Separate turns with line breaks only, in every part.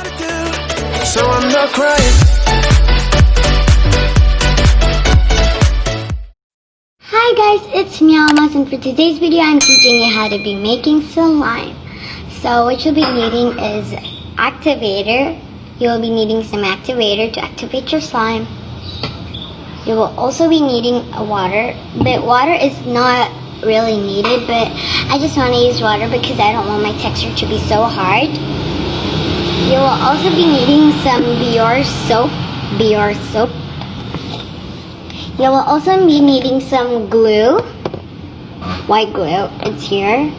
So I'm not crying.
Hi guys, it's me Almas, and for today's video I'm teaching you how to be making slime. So what you'll be needing is activator. You will be needing some activator to activate your slime. You will also be needing a water, but water is not really needed, but I just want to use water because I don't want my texture to be so hard. You will also be needing some biore soap. You will also be needing some glue, white glue, it's here.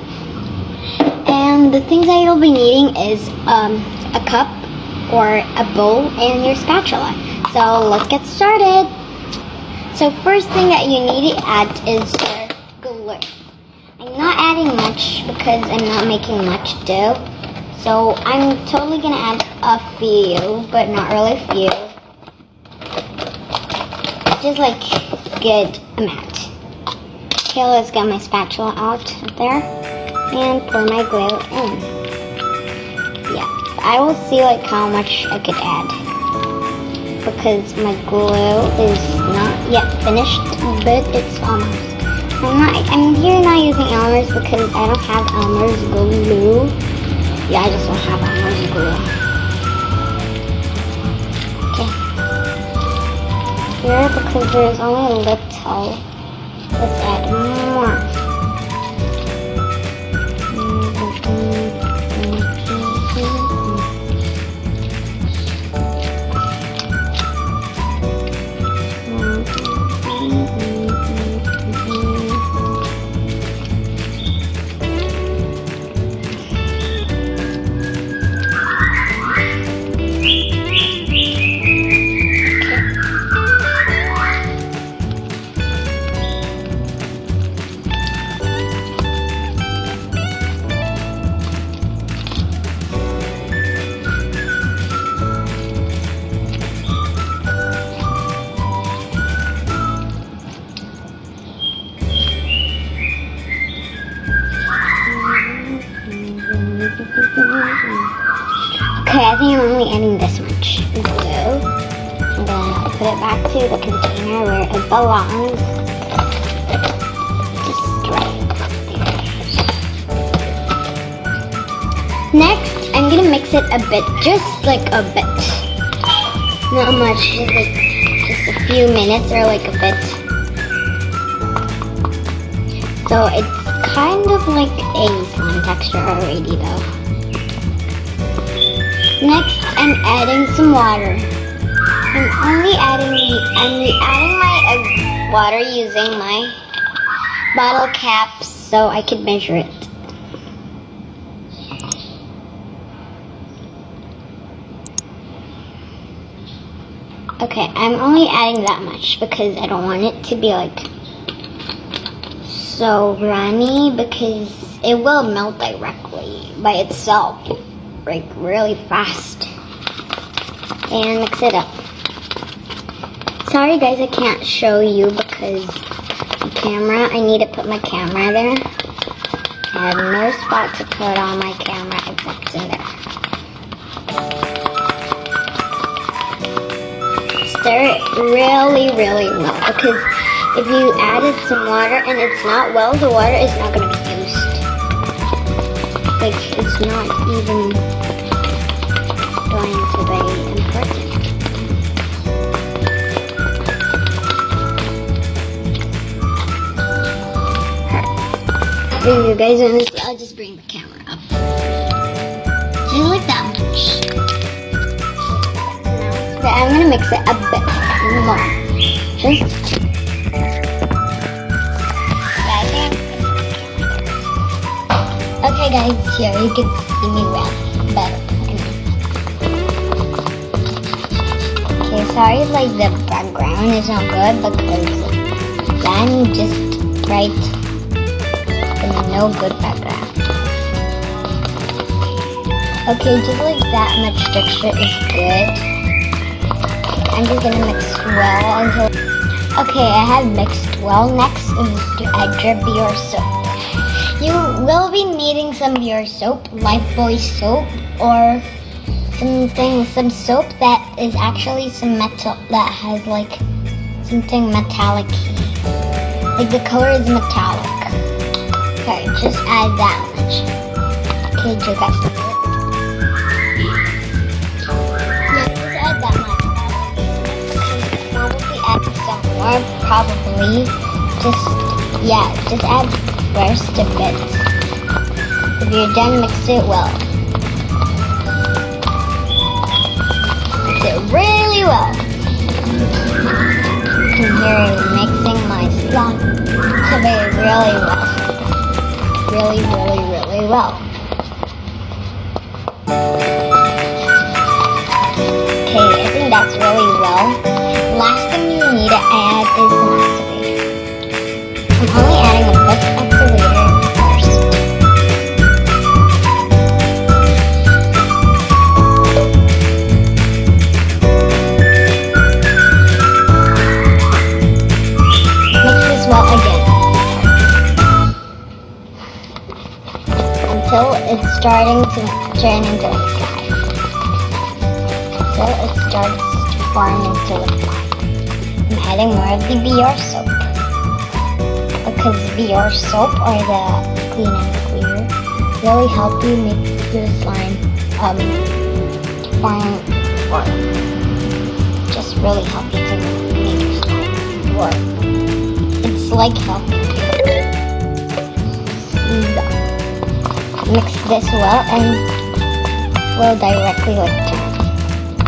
And the things that you'll be needing is a cup or a bowl and your spatula. So let's get started. So first thing that you need to add is your glue. I'm not adding much because I'm not making much dough. So I'm totally gonna add a few, but not really few. Just like good amount. Okay, let's get my spatula out there and pour my glue in. Yeah, I will see like how much I could add because my glue is not yet finished, but it's almost. I'm here not using Elmer's because I don't have Elmer's glue. Yeah, I just don't have Elmer's glue. Okay. Here, because there's only a little, let's add more. Okay, I think I'm only adding this much glue. And then I'll put it back to the container where it belongs. Just right there. Next, I'm gonna mix it a bit, just like a bit. Not much, just a few minutes or like a bit. So it's kind of like a slime texture already though. Next, I'm adding some water. I'm adding my water using my bottle caps so I can measure it. Okay, I'm only adding that much because I don't want it to be like so runny because it will melt directly by itself, like really fast. And mix it up. Sorry guys, I can't show you because the camera, I need to put my camera there. I have no spot to put on my camera except in there. Stir it really, really well because if you added some water and it's not well, the water is not going to be used. Like, it's not even going to be important. If you guys want to see, I'll just bring the camera up. Just like that much. Now, I'm going to mix it a bit more. Just okay guys, here you can see me well better. Okay, sorry like the background is not good because I'm just right in no good background. Okay, just like that much texture is good. I'm just gonna mix well until... Okay, I have mixed well. Next is to add your biore soap. You will be needing some biore soap, Lifebuoy soap, or some soap that is actually some metal that has like something metallic. Like the color is metallic. Okay, just add that much. Okay, do you guys see it? Yeah, just add that much. Probably add some more. Probably just add first a bit. If you're done, mix it well. Mix it really well. You can hear it mixing my slime really well. Really well. Okay, I think that's really well. Last thing you need to add is an activator. I'm only adding a bit of activator first. Mix this well again. Until it's starting to turn into a slime. Until it starts to form into a slime. I'm adding more of the biore soap. Because biore soap or the clean and clear really help you make your slime form. Just really help you to make your slime work. It's like helping you. Mix this well and will directly like turn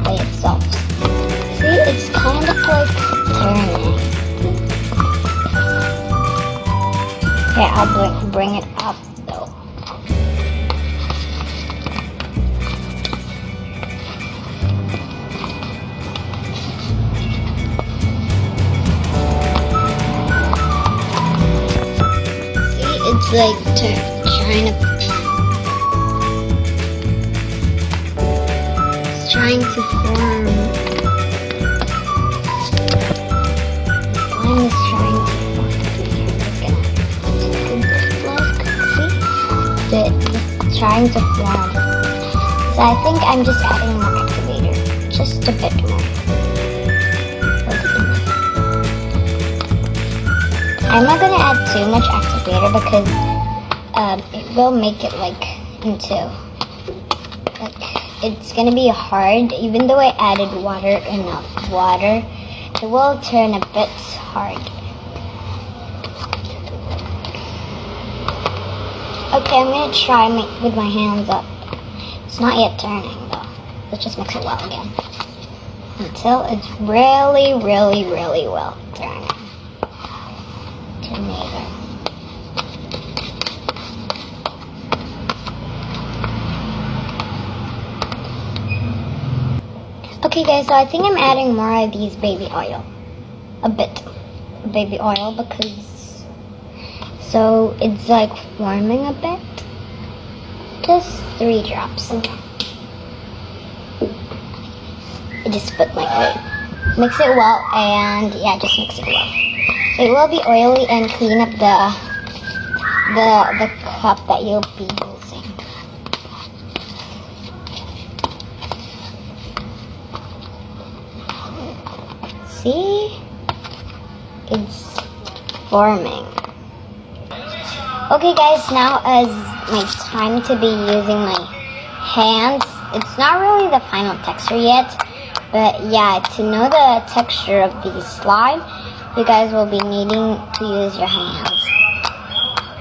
by itself. See, it's kind of like turning. Okay, I'll bring it up though. See, it's like trying to form. Slime is trying to form. It's trying to form. So I think I'm just adding more activator. Just a bit more. I'm not going to add too much activator because it will make it like into it's gonna be hard. Even though I added enough water, it will turn a bit hard. Okay, I'm gonna try with my hands up. It's not yet turning though. Let's just mix it well again until it's really well turning. Tomato. Okay guys, so I think I'm adding more of these baby oil. A bit of baby oil because so it's like forming a bit. Just 3 drops. I just put my oil. Mix it well and yeah, just mix it well. So it will be oily and clean up the cup that you'll be using. See? It's forming. Okay guys, now is my time to be using my hands. It's not really the final texture yet, but yeah, to know the texture of the slime, you guys will be needing to use your hands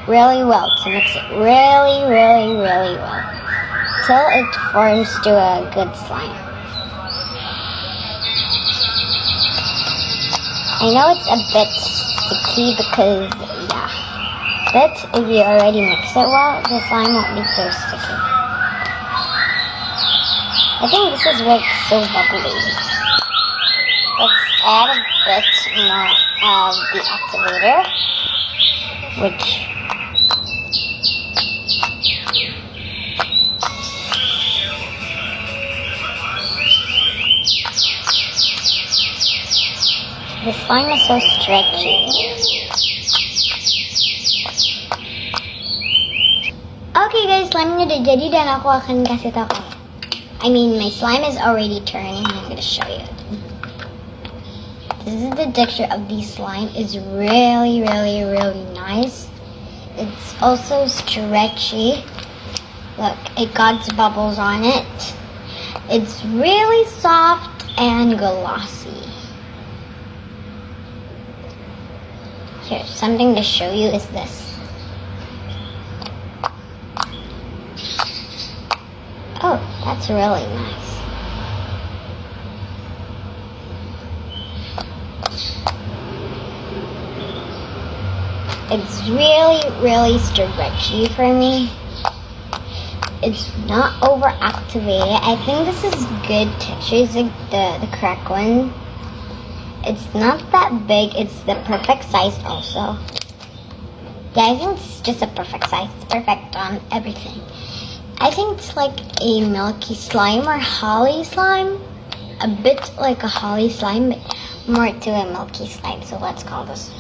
really well to mix it really well till it forms to a good slime. I know it's a bit sticky because, yeah, but if you already mix it well, the slime won't be so sticky. I think this is why it's so bubbly. Let's add a bit more of the activator, which the slime is so stretchy. Okay guys, slime-nya udah jadi dan aku akan kasih tahu. my slime is already turning. I'm gonna show you. This is the texture of the slime. It's really, really, really nice. It's also stretchy. Look, it got bubbles on it. It's really soft and glossy. Here, something to show you is this. Oh, that's really nice. It's really, really stretchy for me. It's not over-activated. I think this is good texture. It's like the correct one. It's not that big. It's the perfect size also. Yeah, I think it's just a perfect size. It's perfect on everything. I think it's like a milky slime or holly slime. A bit like a holly slime, but more to a milky slime. So let's call this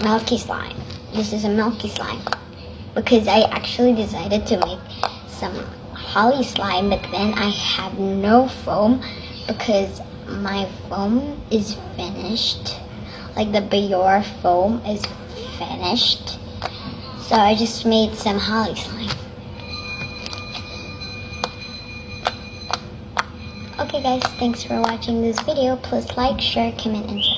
milky slime. This is a milky slime. Because I actually decided to make some holly slime, but then I have no foam because my foam is finished. Like the biore foam is finished. So I just made some holly slime. Okay guys, thanks for watching this video. Please like, share, comment, and subscribe.